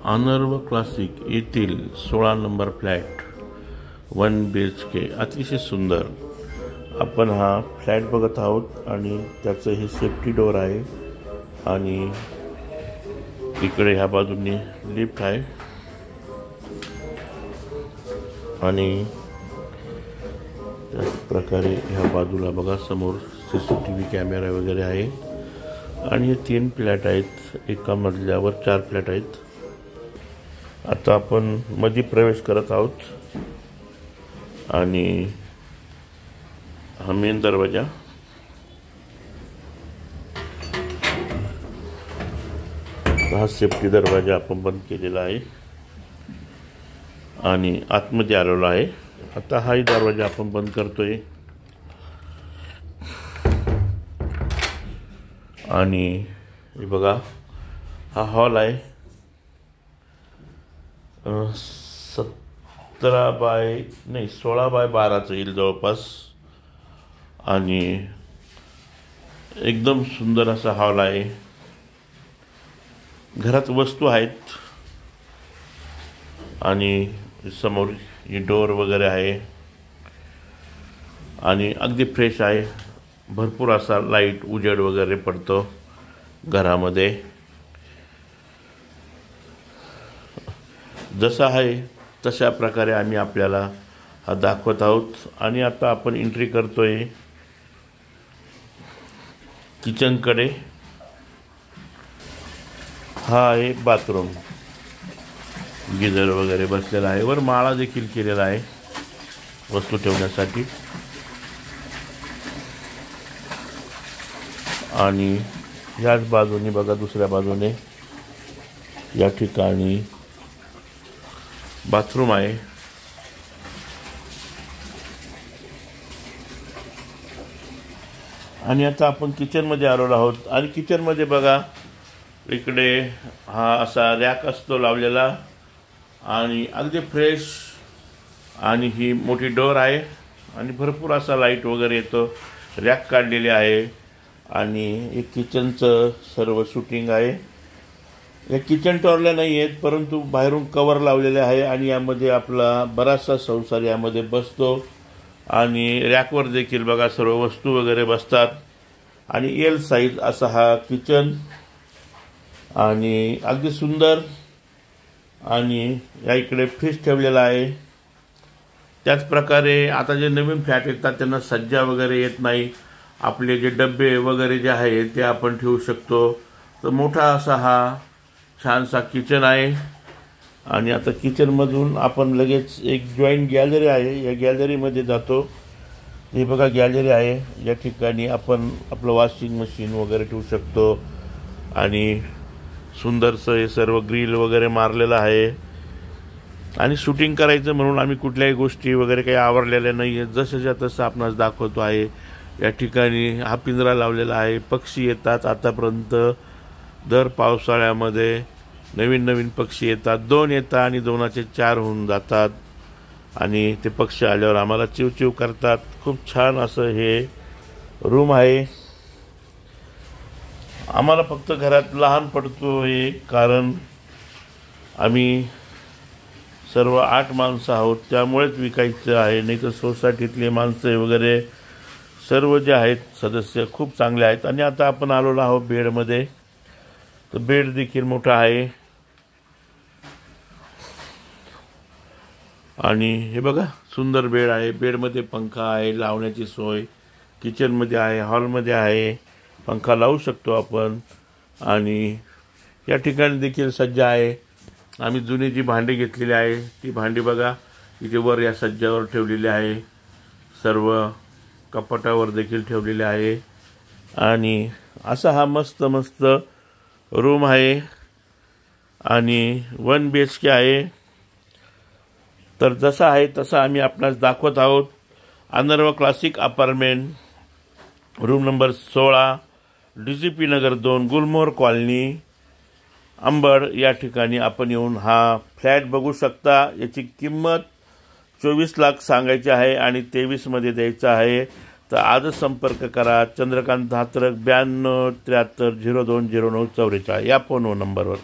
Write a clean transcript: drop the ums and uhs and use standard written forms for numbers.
अनर्व classic येथील 16 number flat 1 BHK अतिशय सुंदर आपण हा फ्लॅट बघत आहोत आणि त्याचं हे सेफ्टी डोअर आहे आणि इकडे ह्या बाजूने लिफ्ट आहे आणि त्याच प्रकारे ह्या बाजूला बघा समोर CCTV कॅमेरा वगैरे आहे आणि हे 3 फ्लॅट आहेत, एका मजल्यावर 4 फ्लॅट आहेत। आता आपण मध्ये प्रवेश करत आहोत आणि हा मेन दरवाजा हा सेफ्टी दरवाजा आपण बंद केलेला आहे आणि आतमध्ये आलेलो आहे। आता हाही दरवाजा आपण बंद करतोय आणि हे बघा हा हॉल आहे 16 बाय 12चा येईल जवळपास आणि एकदम सुंदर असा हॉल आहे। घरात वस्तू आहेत आणि समोर ही डोअर वगैरे आहे आणि अगदी फ्रेश आहे। भरपूर असा लाईट उजेड वगैरे पडतो घरामध्ये। जसा आहे तशा प्रकारे आम्ही आपल्याला हा दाखवत आहोत आणि आता आपण एंट्री करतोय किचनकडे। हा आहे बाथरूम, गिझर वगैरे बसलेला आहे, वर माळा देखील केलेला आहे वस्तू ठेवण्यासाठी आणि याच बाजूने बघा दुसऱ्या बाजूने या ठिकाणी बाथरूम आहे आणि आता आपण किचनमध्ये आलेलो आहोत आणि किचनमध्ये बघा इकडे हा असा रॅक असतो लावलेला आणि अगदी फ्रेश आणि ही मोठी डोअर आहे आणि भरपूर असा लाईट वगैरे येतो। रॅक काढलेली आहे आणि एक किचनचं सर्व शूटिंग आहे। या किचन टॉरला नाही आहेत परंतु बाहेरून कवर लावलेले आहे आणि यामध्ये आपला बराचसा संसार यामध्ये बसतो आणि रॅकवर देखील बघा सर्व वस्तू वगैरे बसतात आणि एल साइज असा हा किचन आणि अगदी सुंदर आणि या इकडे फ्रीज ठेवलेला आहे। त्याच प्रकारे आता जे नवीन फ्लॅट येतात त्यांना सज्जा वगैरे येत नाही, आपले जे डब्बे वगैरे जे आहे ते आपण ठेवू शकतो। तर मोठा असा हा छानसा किचन आहे आणि आता किचनमधून आपण लगेच एक जॉईंट गॅलरी आहे, या गॅलरीमध्ये जातो। हे बघा गॅलरी आहे, या ठिकाणी आपण आपलं वॉशिंग मशीन वगैरे ठेवू शकतो आणि सुंदरसं हे सर्व ग्रिल वगैरे मारलेलं आहे आणि शूटिंग करायचं म्हणून आम्ही कुठल्याही गोष्टी वगैरे काही आवरलेल्या नाही आहेत, जसंच्या तसं आपणास दाखवतो आहे। या ठिकाणी हा पिंजरा लावलेला आहे, पक्षी येतात आतापर्यंत दर पावसाळ्यामध्ये नवीन पक्षी येतात, 2 येतात आणि 2चे 4 होऊन जातात आणि ते पक्षी आल्यावर आम्हाला चिवचिव करतात। खूप छान असं हे रूम आहे। आम्हाला फक्त घरात लहान पडतो हे कारण आम्ही सर्व 8 माणसं आहोत त्यामुळेच विकायचं आहे, नाही तर सोसायटीतले माणसं वगैरे सर्व जे आहेत सदस्य खूप चांगले आहेत। आणि आता आपण आलेलो आहोत बेडमध्ये, तर बेड देखील मोठा आहे आणि हे बघा सुंदर बेड आहे। बेडमध्ये पंखा आहे, लावण्याची सोय किचनमध्ये आहे, हॉलमध्ये आहे, पंखा लावू शकतो आपण आणि या ठिकाणी देखील सज्जा आहे। आम्ही जुनी जी भांडी घेतलेली आहे ती भांडी बघा इथे वर या सज्जावर ठेवलेली आहे, सर्व कपाटावर देखील ठेवलेले आहे आणि असा हा मस्त रूम आहे आणि 1 BHK आहे। तर जसा आहे तसा आम्ही आपणास दाखवत आहोत। Anarv classic apartment room number 16 DCP नगर 2 गुलमोहर कॉलनी अंबड या ठिकाणी आपण येऊन हा फ्लॅट बघू शकता। याची किंमत 24 लाख सांगायची आहे आणि 23 मध्ये द्यायचा आहे। तर आजच संपर्क करा चंद्रकांत धात्रक 92 73 02 09 44 या फोन नंबरवर।